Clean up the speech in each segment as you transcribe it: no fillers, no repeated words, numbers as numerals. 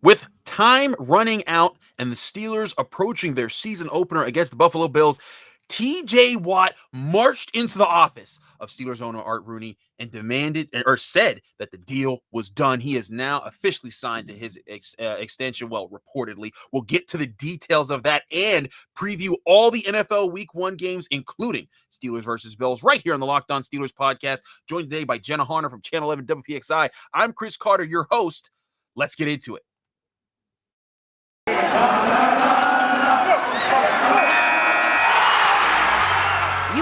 With time running out and the Steelers approaching their season opener against the Buffalo Bills, T.J. Watt marched into the office of Steelers owner Art Rooney and said that the deal was done. He is now officially signed to his extension. Well, reportedly, we'll get to the details of that and preview all the NFL Week 1 games, including Steelers versus Bills, right here on the Locked On Steelers podcast. Joined today by Jenna Harner from Channel 11 WPXI. I'm Chris Carter, your host. Let's get into it. You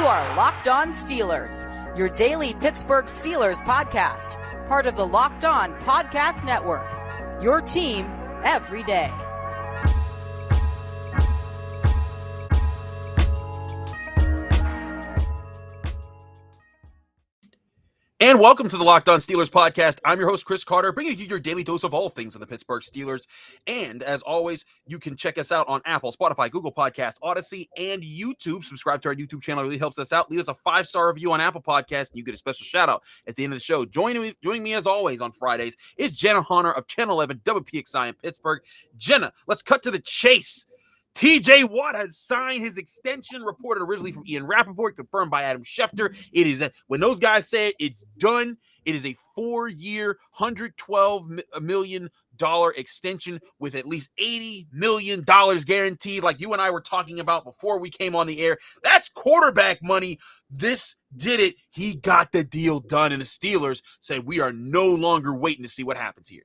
are Locked On Steelers, your daily Pittsburgh Steelers podcast, part of the Locked On Podcast Network, your team every day. And welcome to the Locked On Steelers podcast. I'm your host, Chris Carter, bringing you your daily dose of all things of the Pittsburgh Steelers. And as always, you can check us out on Apple, Spotify, Google Podcasts, Odyssey, and YouTube. Subscribe to our YouTube channel. It really helps us out. Leave us a 5-star review on Apple Podcasts, and you get a special shout-out at the end of the show. Joining me as always on Fridays is Jenna Harner of Channel 11 WPXI in Pittsburgh. Jenna, let's cut to the chase. T.J. Watt has signed his extension, reported originally from Ian Rappaport, confirmed by Adam Schefter. It is that when those guys say it, it's done. It is a 4-year, $112 million extension with at least $80 million guaranteed, like you and I were talking about before we came on the air. That's quarterback money. This did it. He got the deal done, and the Steelers said, we are no longer waiting to see what happens here.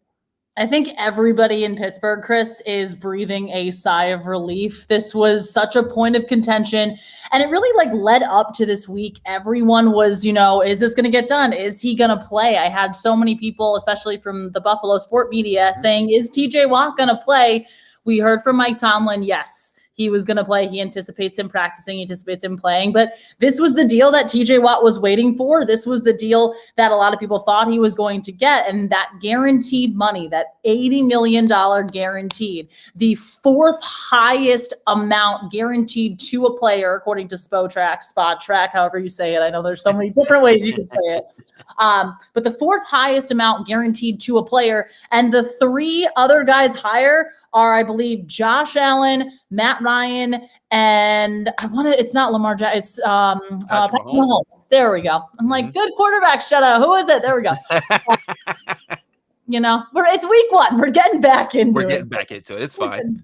I think everybody in Pittsburgh, Chris, is breathing a sigh of relief. This was such a point of contention, and it really led up to this week. Everyone was, is this going to get done? Is he going to play? I had so many people, especially from the Buffalo sport media, saying, is TJ Watt going to play? We heard from Mike Tomlin, yes, he was going to play. He anticipates him practicing. He anticipates him playing. But this was the deal that TJ Watt was waiting for. This was the deal that a lot of people thought he was going to get. And that guaranteed money, that $80 million guaranteed, the fourth highest amount guaranteed to a player, according to Spot Track, however you say it. I know there's so many different ways you can say it. But the fourth highest amount guaranteed to a player. And the three other guys higher are, I believe, Josh Allen, Matt Ryan, and it's not Lamar Jackson, it's Patrick Mahomes. There we go. I'm like, good quarterback, shut up. Who is it? There we go. It's week 1. We're getting back into it. It's fine.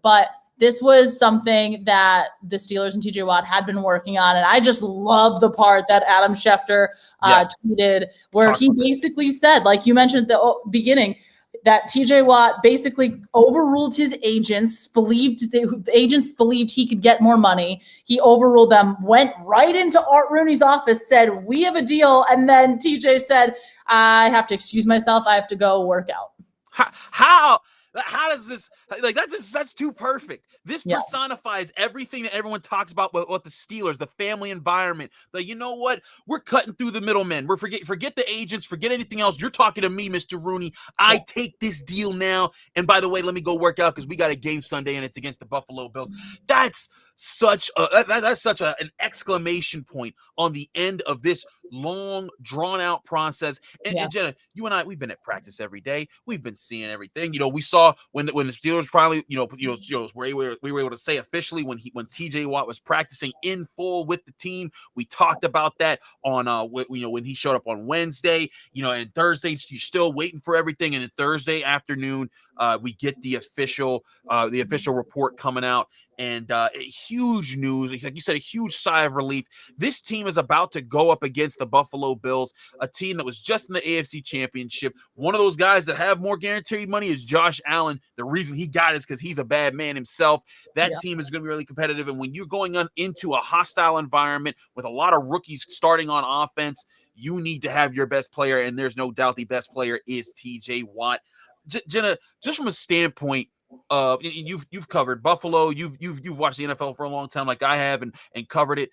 But this was something that the Steelers and TJ Watt had been working on. And I just love the part that Adam Schefter tweeted where he basically said, like you mentioned at the beginning, that TJ Watt basically overruled his agents, the agents believed he could get more money. He overruled them, went right into Art Rooney's office, said, we have a deal. And then TJ said, I have to excuse myself. I have to go work out. How does this, that's too perfect. This personifies everything that everyone talks about with the Steelers, the family environment. You know what? We're cutting through the middlemen. Forget the agents, forget anything else. You're talking to me, Mr. Rooney. I take this deal now. And by the way, let me go work out because we got a game Sunday and it's against the Buffalo Bills. That's such an exclamation point on the end of this long, drawn-out process. And Jenna, you and I, we've been at practice every day. We've been seeing everything. We saw when the Steelers finally, we were able to say officially when TJ Watt was practicing in full with the team. We talked about that on when he showed up on Wednesday. And Thursday you're still waiting for everything, and then Thursday afternoon we get the official report coming out. And huge news, like you said, a huge sigh of relief. This team is about to go up against the Buffalo Bills, a team that was just in the AFC Championship. One of those guys that have more guaranteed money is Josh Allen. The reason he got it is because he's a bad man himself. That team is going to be really competitive. And when you're going into a hostile environment with a lot of rookies starting on offense, you need to have your best player. And there's no doubt the best player is TJ Watt. Jenna, just from a standpoint, you've covered Buffalo, you've watched the NFL for a long time like I have and covered it.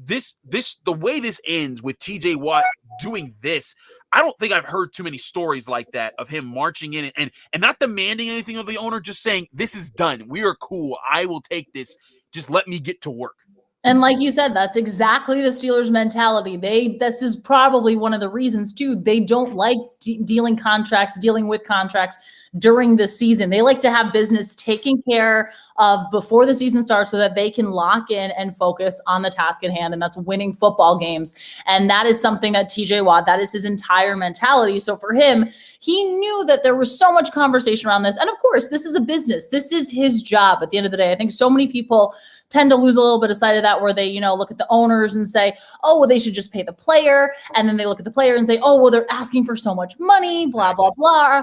The way this ends with TJ Watt doing this, I don't think I've heard too many stories like that of him marching in and not demanding anything of the owner, just saying, this is done. We are cool. I will take this. Just let me get to work. And like you said, that's exactly the Steelers' mentality. This is probably one of the reasons too. They don't like dealing with contracts, during the season. They like to have business taken care of before the season starts so that they can lock in and focus on the task at hand, and that's winning football games. And that is something that TJ Watt, that is his entire mentality. So for him, he knew that there was so much conversation around this. And of course, this is a business. This is his job at the end of the day. I think so many people tend to lose a little bit of sight of that, where they, look at the owners and say, oh, well, they should just pay the player. And then they look at the player and say, oh, well, they're asking for so much money, blah, blah, blah.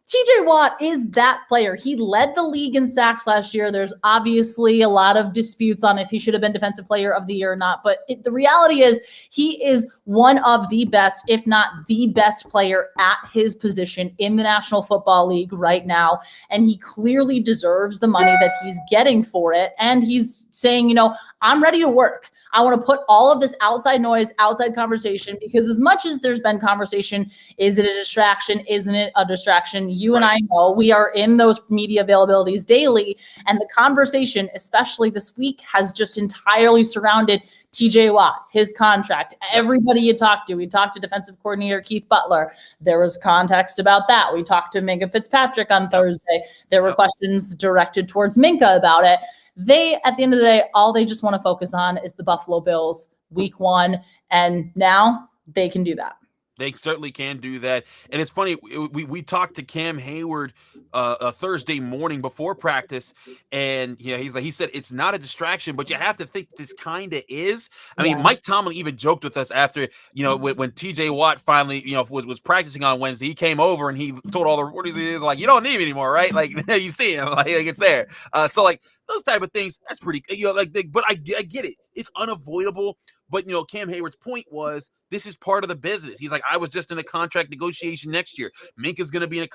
TJ Watt is that player. He led the league in sacks last year. There's obviously a lot of disputes on if he should have been Defensive Player of the Year or not. But the reality is he is one of the best, if not the best player at his position in the National Football League right now. And he clearly deserves the money that he's getting for it. And he's saying, I'm ready to work. I want to put all of this outside noise, outside conversation, because as much as there's been conversation, is it a distraction? Isn't it a distraction? You and I know we are in those media availabilities daily, and the conversation, especially this week, has just entirely surrounded TJ Watt, his contract. Everybody you talk to, we talked to defensive coordinator Keith Butler. There was context about that. We talked to Minkah Fitzpatrick on Thursday. There were questions directed towards Minkah about it. They, at the end of the day, all they just want to focus on is the Buffalo Bills week 1. And now they can do that. They certainly can do that. And it's funny, we talked to Cam Hayward Thursday morning before practice, and he said it's not a distraction, but you have to think this kind of is. I mean, Mike Tomlin even joked with us after, when TJ Watt finally, was practicing on Wednesday, he came over and he told all the reporters, he's like, you don't need me anymore, right? Like, you see him, like it's there. So like those type of things, that's pretty, but I get it. It's unavoidable. But, Cam Hayward's point was this is part of the business. He's like, I was just in a contract negotiation next year. Minkah's going to be in a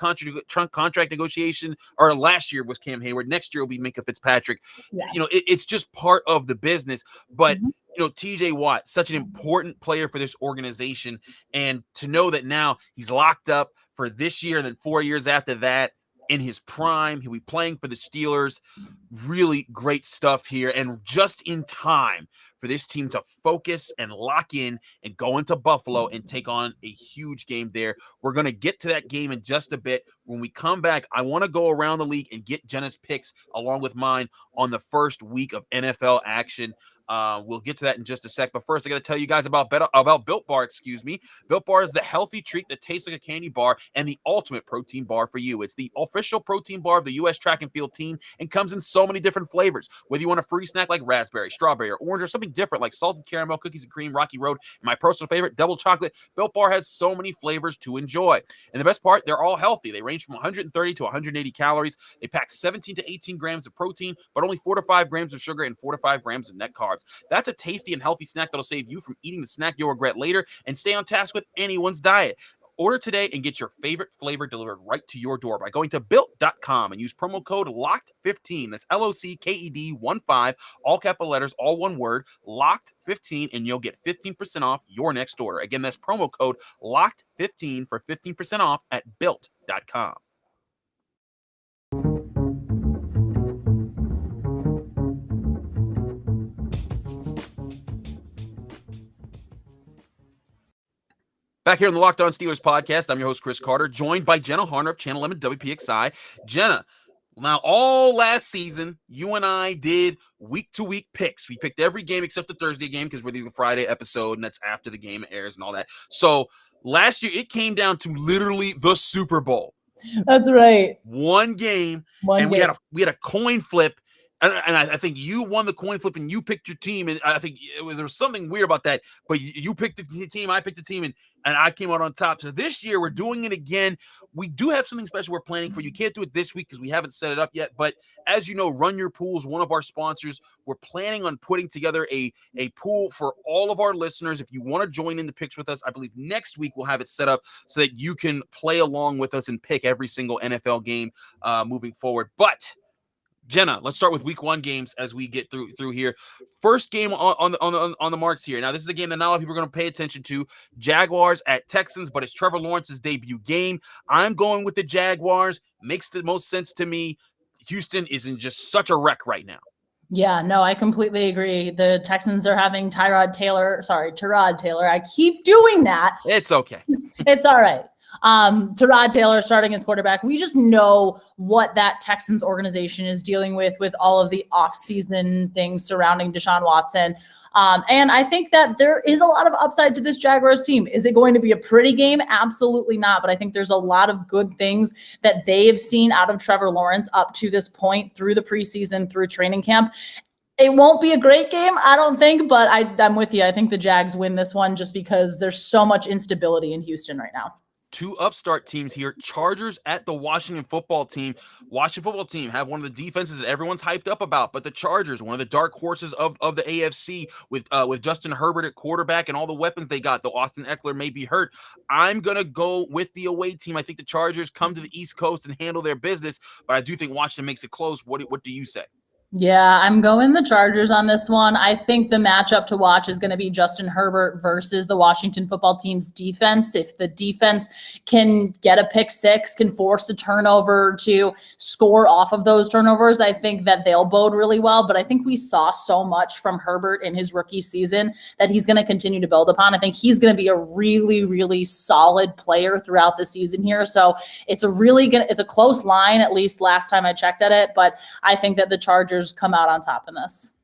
contract negotiation, or last year was Cam Hayward. Next year will be Minkah Fitzpatrick. Yeah. It's just part of the business. But, TJ Watt, such an important player for this organization. And to know that now he's locked up for this year and then 4 years after that, in his prime, he'll be playing for the Steelers. Really great stuff here, and just in time for this team to focus and lock in and go into Buffalo and take on a huge game there. We're going to get to that game in just a bit. When we come back, I want to go around the league and get Jenna's picks along with mine on the first week of NFL action. We'll get to that in just a sec. But first, I got to tell you guys about Built Bar, Built Bar is the healthy treat that tastes like a candy bar and the ultimate protein bar for you. It's the official protein bar of the U.S. track and field team and comes in so many different flavors. Whether you want a fruity snack like raspberry, strawberry, or orange, or something different like salted caramel, cookies and cream, Rocky Road, and my personal favorite, double chocolate, Built Bar has so many flavors to enjoy. And the best part, they're all healthy. They range from 130 to 180 calories. They pack 17 to 18 grams of protein, but only 4 to 5 grams of sugar and 4 to 5 grams of net carbs. That's a tasty and healthy snack that'll save you from eating the snack you'll regret later and stay on task with anyone's diet. Order today and get your favorite flavor delivered right to your door by going to Built.com and use promo code LOCKED15. That's LOCKED15, all capital letters, all one word, LOCKED15, and you'll get 15% off your next order. Again, that's promo code LOCKED15 for 15% off at Built.com. Back here on the Locked On Steelers podcast, I'm your host, Chris Carter, joined by Jenna Harner of Channel 11 WPXI. Jenna, now all last season, you and I did week-to-week picks. We picked every game except the Thursday game because we're the Friday episode, and that's after the game airs and all that. So last year, it came down to literally the Super Bowl. That's right. One game, we had a coin flip. And I think you won the coin flip and you picked your team. And I think there was something weird about that. But you picked the team, I picked the team, and I came out on top. So this year we're doing it again. We do have something special we're planning for. You can't do it this week because we haven't set it up yet. But as you know, Run Your Pool is one of our sponsors. We're planning on putting together a pool for all of our listeners. If you want to join in the picks with us, I believe next week we'll have it set up so that you can play along with us and pick every single NFL game moving forward. But Jenna, let's start with week 1 games as we get through here. First game on the marks here. Now, this is a game that not a lot of people are going to pay attention to. Jaguars at Texans, but it's Trevor Lawrence's debut game. I'm going with the Jaguars. Makes the most sense to me. Houston is in just such a wreck right now. Yeah, no, I completely agree. The Texans are having Tyrod Taylor. I keep doing that. It's okay. It's all right. Tyrod Taylor starting as quarterback. We just know what that Texans organization is dealing with all of the offseason things surrounding Deshaun Watson. And I think that there is a lot of upside to this Jaguars team. Is it going to be a pretty game? Absolutely not. But I think there's a lot of good things that they have seen out of Trevor Lawrence up to this point through the preseason, through training camp. It won't be a great game, I don't think, but I'm with you. I think the Jags win this one just because there's so much instability in Houston right now. Two upstart teams here. Chargers at the Washington football team. Washington football team have one of the defenses that everyone's hyped up about, but the Chargers, one of the dark horses of the AFC with Justin Herbert at quarterback and all the weapons they got, though Austin Eckler may be hurt. I'm going to go with the away team. I think the Chargers come to the East Coast and handle their business, but I do think Washington makes it close. What do you say? Yeah, I'm going the Chargers on this one. I think the matchup to watch is going to be Justin Herbert versus the Washington football team's defense. If the defense can get a pick six, can force a turnover to score off of those turnovers, I think that they'll bode really well. But I think we saw so much from Herbert in his rookie season that he's going to continue to build upon. I think he's going to be a really, really solid player throughout the season here. So it's a close line, at least last time I checked at it. But I think that the Chargers come out on top in this.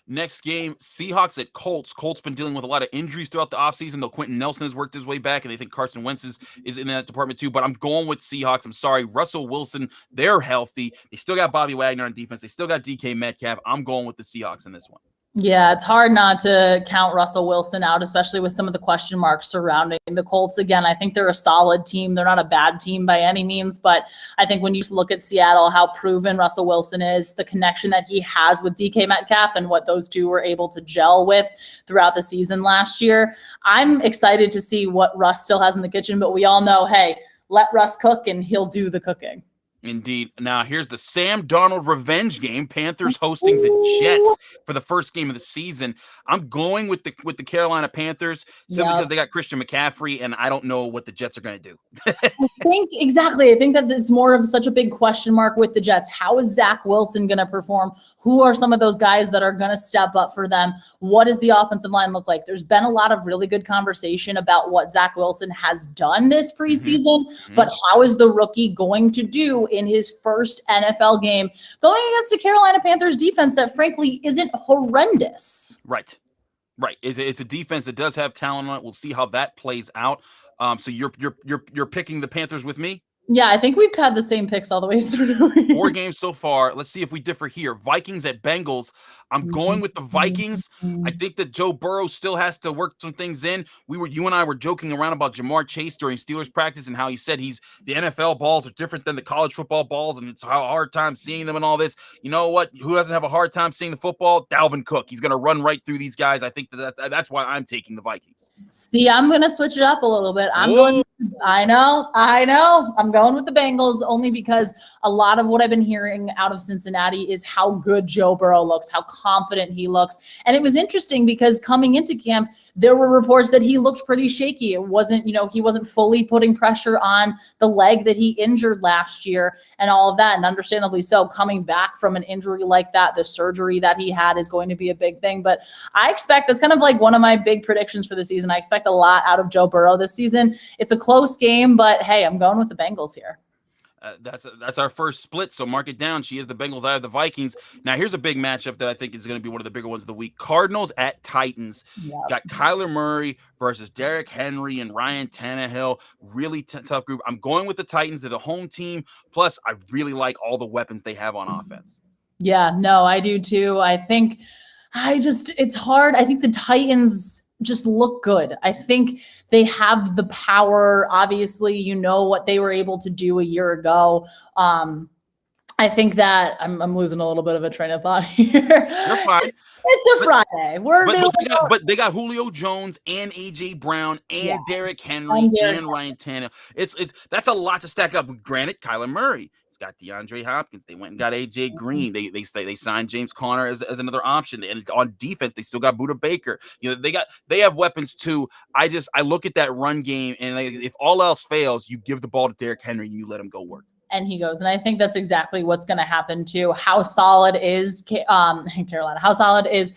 Next game, Seahawks at Colts. Colts been dealing with a lot of injuries throughout the offseason, though Quentin Nelson has worked his way back, and they think Carson Wentz is in that department too. But I'm going with Seahawks. I'm sorry. Russell Wilson, they're healthy. They still got Bobby Wagner on defense. They still got DK Metcalf. I'm going with the Seahawks in this one. Yeah, it's hard not to count Russell Wilson out, especially with some of the question marks surrounding the Colts. Again, I think they're a solid team. They're not a bad team by any means, but I think when you look at Seattle, how proven Russell Wilson is, the connection that he has with DK Metcalf and what those two were able to gel with throughout the season last year, I'm excited to see what Russ still has in the kitchen, but we all know, hey, let Russ cook and he'll do the cooking. Indeed. Now, here's the Sam Darnold revenge game. Panthers hosting the Jets for the first game of the season. I'm going with the Carolina Panthers simply because they got Christian McCaffrey, and I don't know what the Jets are going to do. I think that it's more of such a big question mark with the Jets. How is Zach Wilson going to perform? Who are some of those guys that are going to step up for them? What does the offensive line look like? There's been a lot of really good conversation about what Zach Wilson has done this preseason, but how is the rookie going to do in his first NFL game going against a Carolina Panthers defense that frankly isn't horrendous? Right. It's a defense that does have talent on it. We'll see how that plays out. So you're picking the Panthers with me? Yeah, I think we've had the same picks all the way through. 4 games so far. Let's see if we differ here. Vikings at Bengals. I'm going with the Vikings. I think that Joe Burrow still has to work some things in. You and I were joking around about Jamar Chase during Steelers practice and how he said the NFL balls are different than the college football balls, and it's a hard time seeing them and all this. You know what? Who doesn't have a hard time seeing the football? Dalvin Cook. He's going to run right through these guys. I think that's why I'm taking the Vikings. See, I'm going to switch it up a little bit. I know. I'm going with the Bengals only because a lot of what I've been hearing out of Cincinnati is how good Joe Burrow looks, how confident he looks. And it was interesting because coming into camp, there were reports that he looked pretty shaky. It wasn't, he wasn't fully putting pressure on the leg that he injured last year and all of that. And understandably so, coming back from an injury like that, the surgery that he had is going to be a big thing. But I expect that's kind of like one of my big predictions for the season. I expect a lot out of Joe Burrow this season. It's a close game, but hey, I'm going with the Bengals here. That's our first split, so mark it down. She is the Bengals, I have the Vikings. Now, here's a big matchup that I think is going to be one of the bigger ones of the week. Cardinals at Titans. Got Kyler Murray versus Derrick Henry and Ryan Tannehill. Really tough group. I'm going with the Titans. They're the home team. Plus, I really like all the weapons they have on offense. Yeah, no, I do too. It's hard. I think the Titans just look good. I think they have the power. Obviously, what they were able to do a year ago. I think that I'm losing a little bit of a train of thought here. You're fine. It's a Friday. But they got Julio Jones and AJ Brown and Derrick Henry and Ryan Tannehill. That's a lot to stack up. Granted, Kyler Murray. He's got DeAndre Hopkins. They went and got AJ Green. They signed James Conner as another option. And on defense, they still got Budda Baker. They have weapons too. I look at that run game, and if all else fails, you give the ball to Derrick Henry and you let him go work. And he goes. And I think that's exactly what's going to happen too. How solid is Carolina? How solid is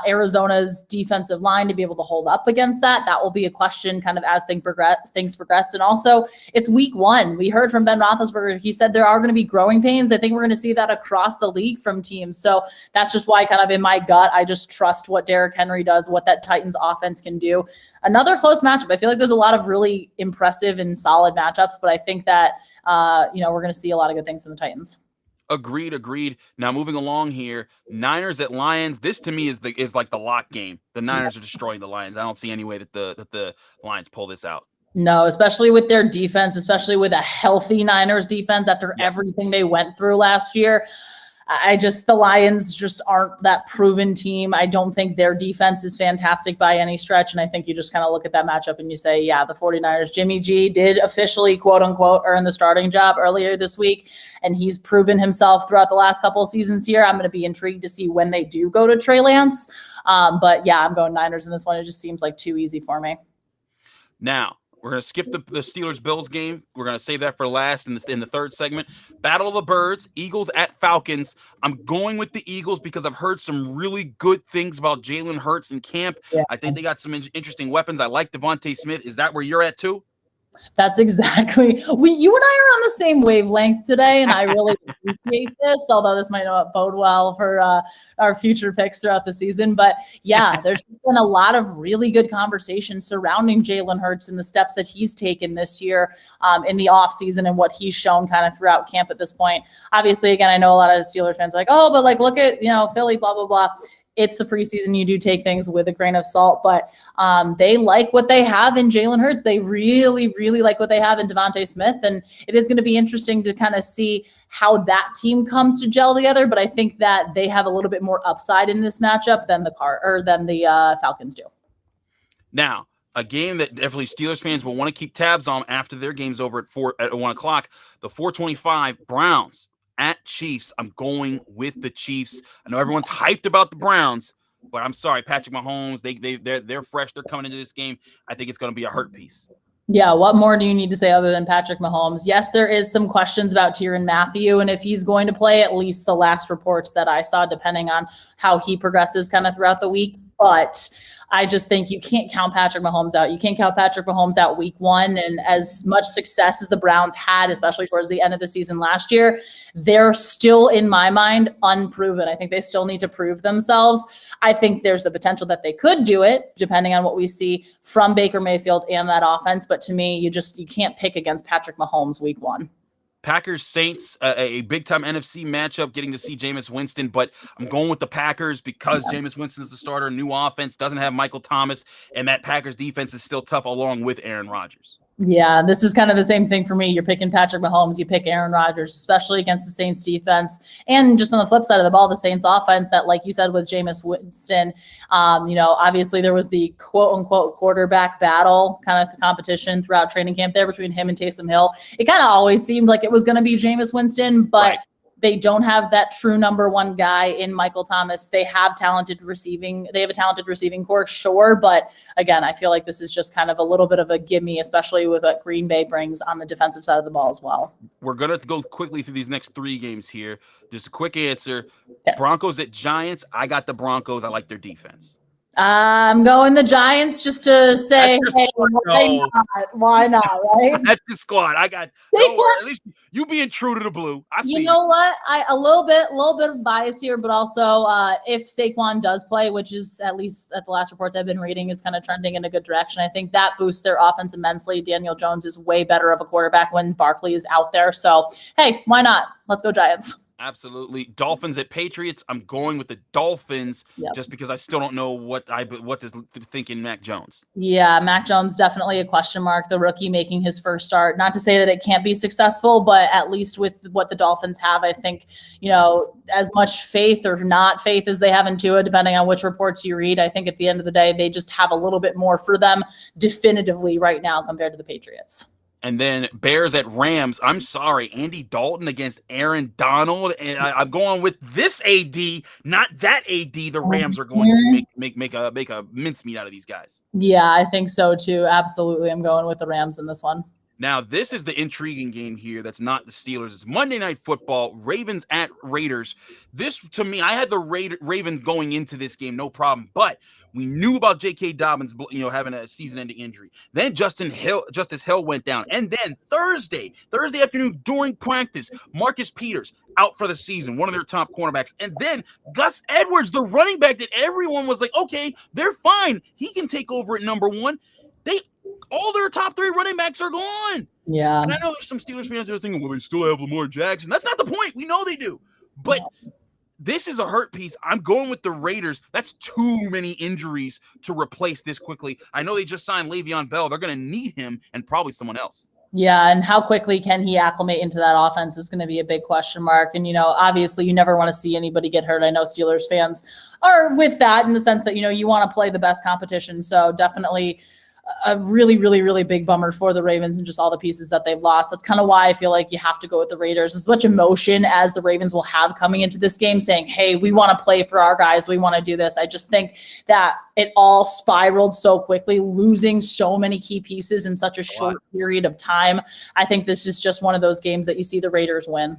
Arizona's defensive line to be able to hold up against that. That will be a question kind of as things progress. And also, it's week 1. We heard from Ben Roethlisberger. He said there are going to be growing pains. I think we're going to see that across the league from teams. So that's just why kind of in my gut, I just trust what Derrick Henry does, what that Titans offense can do. Another close matchup. I feel like there's a lot of really impressive and solid matchups, but I think that, we're going to see a lot of good things from the Titans. Agreed. Now moving along here, Niners at Lions. This to me is like the lock game. The Niners are destroying the Lions. I don't see any way that the Lions pull this out. No, especially with their defense, especially with a healthy Niners defense after everything they went through last year. The Lions just aren't that proven team. I don't think their defense is fantastic by any stretch. And I think you just kind of look at that matchup and you say, yeah, the 49ers, Jimmy G did officially, quote unquote, earn the starting job earlier this week. And he's proven himself throughout the last couple of seasons here. I'm going to be intrigued to see when they do go to Trey Lance. But yeah, I'm going Niners in this one. It just seems like too easy for me. Now, we're going to skip the Steelers-Bills game. We're going to save that for last in the third segment. Battle of the Birds, Eagles at Falcons. I'm going with the Eagles because I've heard some really good things about Jalen Hurts in camp. Yeah. I think they got some interesting weapons. I like Devontae Smith. Is that where you're at too? That's exactly. You and I are on the same wavelength today, and I really appreciate this, although this might not bode well for our future picks throughout the season. But yeah, there's been a lot of really good conversation surrounding Jalen Hurts and the steps that he's taken this year in the offseason and what he's shown kind of throughout camp at this point. Obviously, again, I know a lot of Steelers fans are like, oh, but like, look at, Philly, blah, blah, blah. It's the preseason. You do take things with a grain of salt, but they like what they have in Jalen Hurts. They really, really like what they have in Devontae Smith, and it is going to be interesting to kind of see how that team comes to gel together. But I think that they have a little bit more upside in this matchup than the Falcons do. Now, a game that definitely Steelers fans will want to keep tabs on after their game's over at 1 o'clock. The 4:25 Browns at Chiefs. I'm going with the Chiefs. I know everyone's hyped about the Browns, but I'm sorry, Patrick Mahomes. They're fresh. They're coming into this game. I think it's going to be a hurt piece. Yeah, what more do you need to say other than Patrick Mahomes? Yes, there is some questions about Tyrann Mathieu and if he's going to play, at least the last reports that I saw, depending on how he progresses kind of throughout the week. But I just think you can't count Patrick Mahomes out. You can't count Patrick Mahomes out week 1. And as much success as the Browns had, especially towards the end of the season last year, they're still, in my mind, unproven. I think they still need to prove themselves. I think there's the potential that they could do it, depending on what we see from Baker Mayfield and that offense. But to me, you can't pick against Patrick Mahomes week 1. Packers Saints, a big time NFC matchup, getting to see Jameis Winston, but I'm going with the Packers because Jameis Winston is the starter, new offense, doesn't have Michael Thomas, and that Packers defense is still tough along with Aaron Rodgers. Yeah, this is kind of the same thing for me. You're picking Patrick Mahomes, you pick Aaron Rodgers, especially against the Saints defense. And just on the flip side of the ball, the Saints offense that, like you said, with Jameis Winston, obviously there was the quote unquote quarterback battle kind of competition throughout training camp there between him and Taysom Hill. It kind of always seemed like it was going to be Jameis Winston, but right. They don't have that true number one guy in Michael Thomas. They have a talented receiving core, sure. But again, I feel like this is just kind of a little bit of a gimme, especially with what Green Bay brings on the defensive side of the ball as well. We're going to go quickly through these next 3 games here. Just a quick answer. Okay. Broncos at Giants. I got the Broncos. I like their defense. I'm going the Giants just to say, hey, why not, right? That's the squad. I got. At least you being true to the blue. I see. You know what? A little bit of bias here, but also if Saquon does play, which is at least at the last reports I've been reading, is kind of trending in a good direction. I think that boosts their offense immensely. Daniel Jones is way better of a quarterback when Barkley is out there. So hey, why not? Let's go Giants. Absolutely. Dolphins at Patriots. I'm going with the Dolphins just because I still don't know what is thinking Mac Jones. Yeah, Mac Jones definitely a question mark. The rookie making his first start. Not to say that it can't be successful, but at least with what the Dolphins have, I think, as much faith or not faith as they have in Tua, depending on which reports you read, I think at the end of the day, they just have a little bit more for them definitively right now compared to the Patriots. And then Bears at Rams. I'm sorry, Andy Dalton against Aaron Donald. And I'm going with this AD, not that AD. The Rams are going to make a mincemeat out of these guys. Yeah, I think so too. Absolutely. I'm going with the Rams in this one. Now, this is the intriguing game here that's not the Steelers. It's Monday Night Football, Ravens at Raiders. This, to me, I had the Ravens going into this game, no problem. But we knew about J.K. Dobbins, having a season-ending injury. Then Justice Hill went down. And then Thursday afternoon during practice, Marcus Peters out for the season, one of their top cornerbacks. And then Gus Edwards, the running back that everyone was like, okay, they're fine. He can take over at number one. All their top 3 running backs are gone. Yeah. And I know there's some Steelers fans that are thinking, well, they still have Lamar Jackson. That's not the point. We know they do. But this is a hurt piece. I'm going with the Raiders. That's too many injuries to replace this quickly. I know they just signed Le'Veon Bell. They're going to need him and probably someone else. Yeah, and how quickly can he acclimate into that offense is going to be a big question mark. And, obviously you never want to see anybody get hurt. I know Steelers fans are with that in the sense that, you want to play the best competition. So definitely a really, really, really big bummer for the Ravens and just all the pieces that they've lost. That's kind of why I feel like you have to go with the Raiders. As much emotion as the Ravens will have coming into this game saying, hey, we want to play for our guys. We want to do this. I just think that it all spiraled so quickly, losing so many key pieces in such a short period of time. I think this is just one of those games that you see the Raiders win.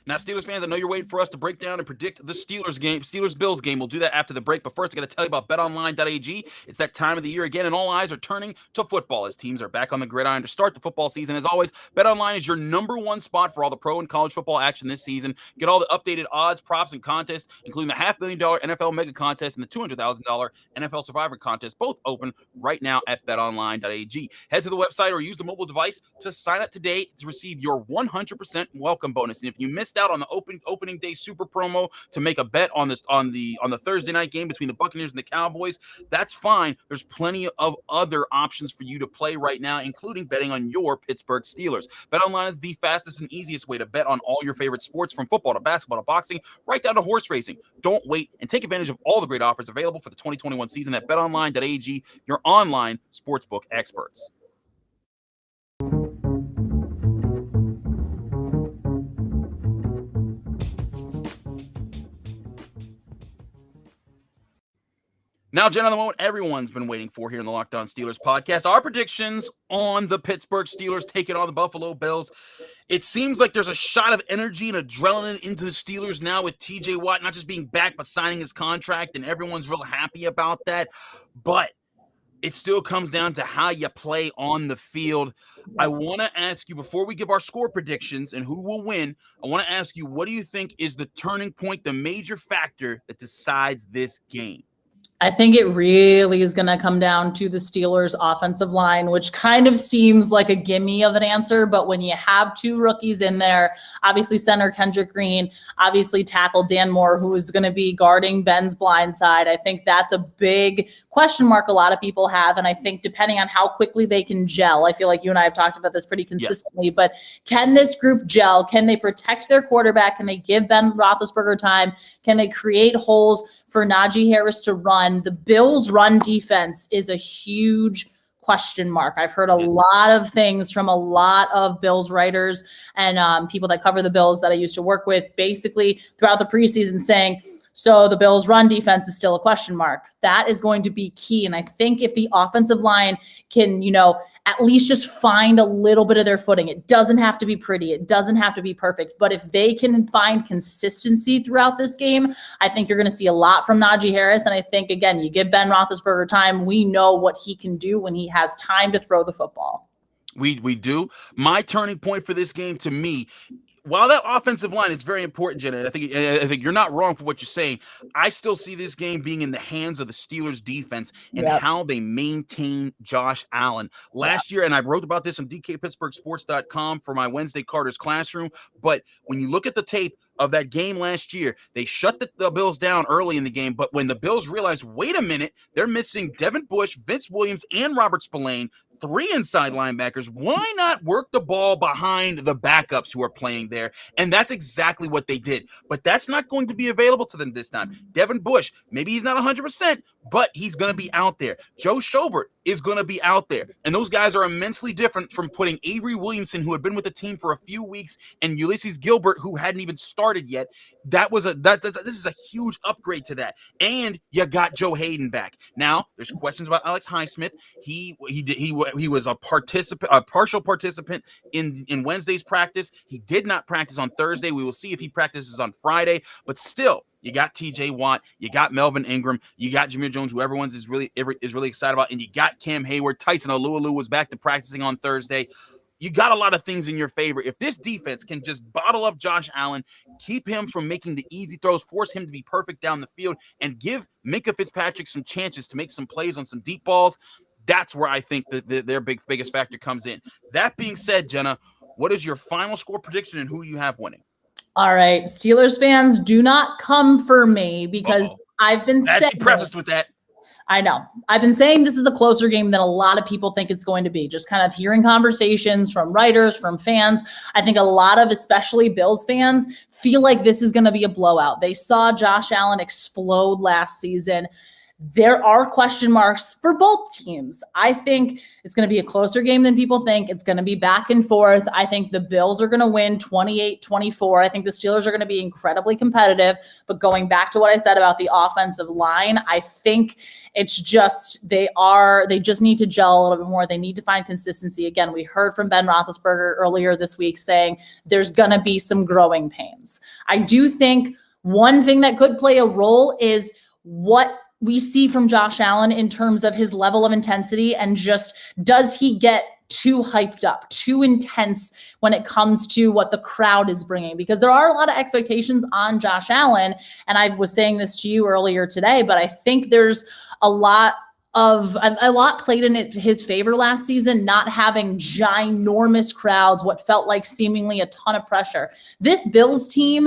Now, Steelers fans, I know you're waiting for us to break down and predict the Steelers-Bills game. We'll do that after the break. But first, I got to tell you about betonline.ag. It's that time of the year again, and all eyes are turning to football as teams are back on the gridiron to start the football season. As always, BetOnline is your number one spot for all the pro and college football action this season. Get all the updated odds, props, and contests, including the $500 million NFL Mega Contest and the $200,000 NFL Survivor Contest, both open right now at betonline.ag. Head to the website or use the mobile device to sign up today to receive your 100% welcome bonus. And if you missed out on the opening day super promo to make a bet on the Thursday night game between the Buccaneers and the Cowboys, that's fine. There's plenty of other options for you to play right now, including betting on your Pittsburgh Steelers. BetOnline is the fastest and easiest way to bet on all your favorite sports, from football to basketball to boxing, right down to horse racing. Don't wait and take advantage of all the great offers available for the 2021 season at betonline.ag, your online sportsbook experts. Now, Jenna, the moment everyone's been waiting for here in the Locked On Steelers podcast, our predictions on the Pittsburgh Steelers taking on the Buffalo Bills. It seems like there's a shot of energy and adrenaline into the Steelers now with T.J. Watt not just being back but signing his contract, and everyone's real happy about that. But it still comes down to how you play on the field. I want to ask you, before we give our score predictions and who will win, I want to ask you, what do you think is the turning point, the major factor that decides this game? I think it really is going to come down to the Steelers' offensive line, which kind of seems like a gimme of an answer. But when you have 2 rookies in there, obviously center Kendrick Green, obviously tackle Dan Moore, who is going to be guarding Ben's blind side, I think that's a big question mark a lot of people have. And I think depending on how quickly they can gel, I feel like you and I have talked about this pretty consistently, yes. But can this group gel? Can they protect their quarterback? Can they give Ben Roethlisberger time? Can they create holes for Najee Harris to run? The Bills' run defense is a huge question mark. I've heard a lot of things from a lot of Bills writers and people that cover the Bills that I used to work with basically throughout the preseason saying, so the Bills' run defense is still a question mark. That is going to be key. And I think if the offensive line can, at least just find a little bit of their footing, it doesn't have to be pretty. It doesn't have to be perfect. But if they can find consistency throughout this game, I think you're going to see a lot from Najee Harris. And I think, again, you give Ben Roethlisberger time. We know what he can do when he has time to throw the football. We do. My turning point for this game, to me, while that offensive line is very important, Jenna, I think you're not wrong for what you're saying. I still see this game being in the hands of the Steelers defense and how they maintain Josh Allen. Last year, and I wrote about this on DKPittsburghSports.com for my Wednesday Carter's Classroom, but when you look at the tape of that game last year, they shut the Bills down early in the game, but when the Bills realized, wait a minute, they're missing Devin Bush, Vince Williams, and Robert Spillane, 3 inside linebackers. Why not work the ball behind the backups who are playing there? And that's exactly what they did. But that's not going to be available to them this time. Devin Bush, maybe he's not 100%, but he's going to be out there. Joe Schobert, is going to be out there. And those guys are immensely different from putting Avery Williamson, who had been with the team for a few weeks, and Ulysses Gilbert, who hadn't even started yet. This is a huge upgrade to that. And you got Joe Hayden back. Now, there's questions about Alex Highsmith. He was a partial participant in Wednesday's practice. He did not practice on Thursday. We will see if he practices on Friday, but still, you got T.J. Watt, you got Melvin Ingram, you got Jameer Jones, who everyone's is really excited about, and you got Cam Hayward. Tyson Alualu was back to practicing on Thursday. You got a lot of things in your favor. If this defense can just bottle up Josh Allen, keep him from making the easy throws, force him to be perfect down the field, and give Minkah Fitzpatrick some chances to make some plays on some deep balls, that's where I think their biggest factor comes in. That being said, Jenna, what is your final score prediction and who you have winning? All right, Steelers fans, do not come for me because I've been saying. She prefaced with that. I know. I've been saying this is a closer game than a lot of people think it's going to be. Just kind of hearing conversations from writers, from fans. I think a lot of, especially Bills fans, feel like this is going to be a blowout. They saw Josh Allen explode last season. There are question marks for both teams. I think it's going to be a closer game than people think. It's going to be back and forth. I think the Bills are going to win 28-24. I think the Steelers are going to be incredibly competitive. But going back to what I said about the offensive line, I think it's just they just need to gel a little bit more. They need to find consistency. Again, we heard from Ben Roethlisberger earlier this week saying there's going to be some growing pains. I do think one thing that could play a role is what we see from Josh Allen in terms of his level of intensity, and just does he get too hyped up, too intense when it comes to what the crowd is bringing? Because there are a lot of expectations on Josh Allen, and I was saying this to you earlier today, but I think there's a lot played in his favor last season, not having ginormous crowds, what felt like seemingly a ton of pressure. This Bills team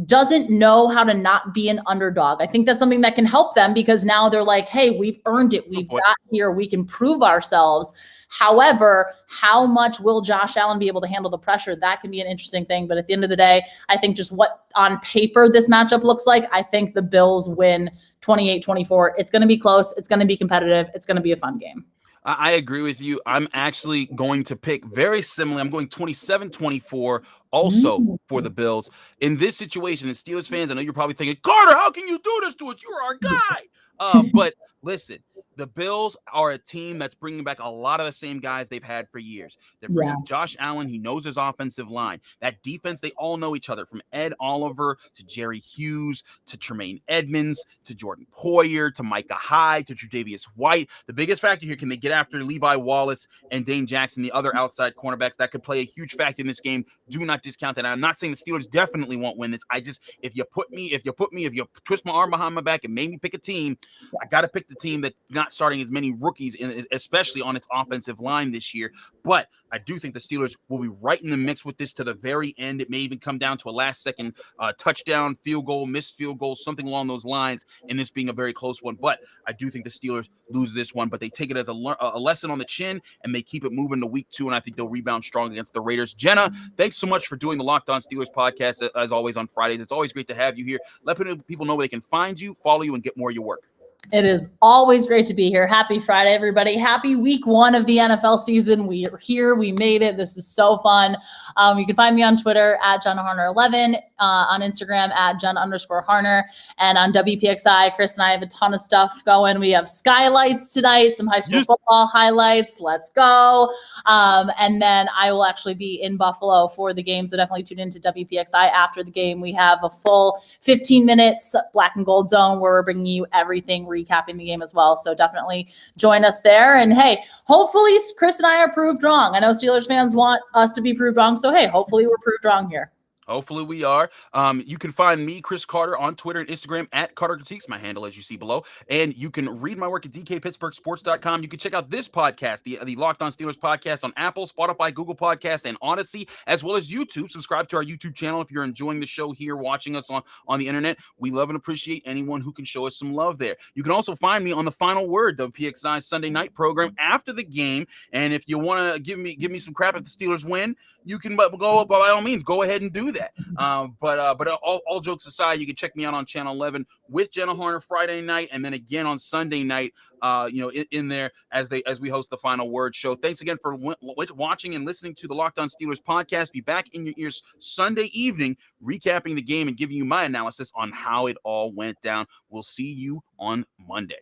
doesn't know how to not be an underdog. I think that's something that can help them because now they're like, hey, we've earned it. We've got here. We can prove ourselves. However, how much will Josh Allen be able to handle the pressure? That can be an interesting thing. But at the end of the day, I think just what on paper this matchup looks like, I think the Bills win 28-24. It's going to be close. It's going to be competitive. It's going to be a fun game. I agree with you. I'm actually going to pick very similar. I'm going 27-24 also for the Bills. In this situation, as Steelers fans, I know you're probably thinking, Carter, how can you do this to us? You're our guy. But listen, the Bills are a team that's bringing back a lot of the same guys they've had for years. They're bringing Josh Allen. He knows his offensive line. That defense, they all know each other, from Ed Oliver to Jerry Hughes to Tremaine Edmonds to Jordan Poyer to Micah Hyde to Tre'Davious White. The biggest factor here, can they get after Levi Wallace and Dane Jackson, the other outside cornerbacks? That could play a huge factor in this game. Do not discount that. I'm not saying the Steelers definitely won't win this. If you twist my arm behind my back and made me pick a team, I got to pick the team that's not starting as many rookies, especially on its offensive line this year. But I do think the Steelers will be right in the mix with this to the very end. It may even come down to a last-second touchdown, field goal, missed field goal, something along those lines, and this being a very close one. But I do think the Steelers lose this one, but they take it as a lesson on the chin, and they keep it moving to week 2, and I think they'll rebound strong against the Raiders. Jenna, thanks so much for doing the Locked On Steelers podcast, as always, on Fridays. It's always great to have you here. Let people know where they can find you, follow you, and get more of your work. It is always great to be here. Happy Friday, everybody. Happy week 1 of the NFL season. We are here. We made it. This is so fun. You can find me on Twitter at Jenna Harner 11, on Instagram at Jen_Harner, and on WPXI. Chris and I have a ton of stuff going. We have skylights tonight, some high school football highlights. Let's go. And then I will actually be in Buffalo for the game, so definitely tune into WPXI after the game. We have a full 15 minutes Black and Gold Zone where we're bringing you everything, recapping the game as well. So definitely join us there. And hey, hopefully Chris and I are proved wrong. I know Steelers fans want us to be proved wrong. So hey, hopefully we're proved wrong here. Hopefully we are. You can find me, Chris Carter, on Twitter and Instagram at Carter Critiques, my handle as you see below. And you can read my work at DKPittsburghSports.com. You can check out this podcast, the Locked On Steelers podcast, on Apple, Spotify, Google Podcasts, and Odyssey, as well as YouTube. Subscribe to our YouTube channel if you're enjoying the show here, watching us on the internet. We love and appreciate anyone who can show us some love there. You can also find me on The Final Word, WPXI's Sunday night program after the game. And if you want to give me some crap if the Steelers win, you can go, by all means, go ahead and do that. But all jokes aside, you can check me out on Channel 11 with Jenna Harner Friday night, and then again on Sunday night, in there as we host the Final Word show. Thanks again for watching and listening to the Locked On Steelers podcast. Be back in your ears Sunday evening, recapping the game and giving you my analysis on how it all went down. We'll see you on Monday.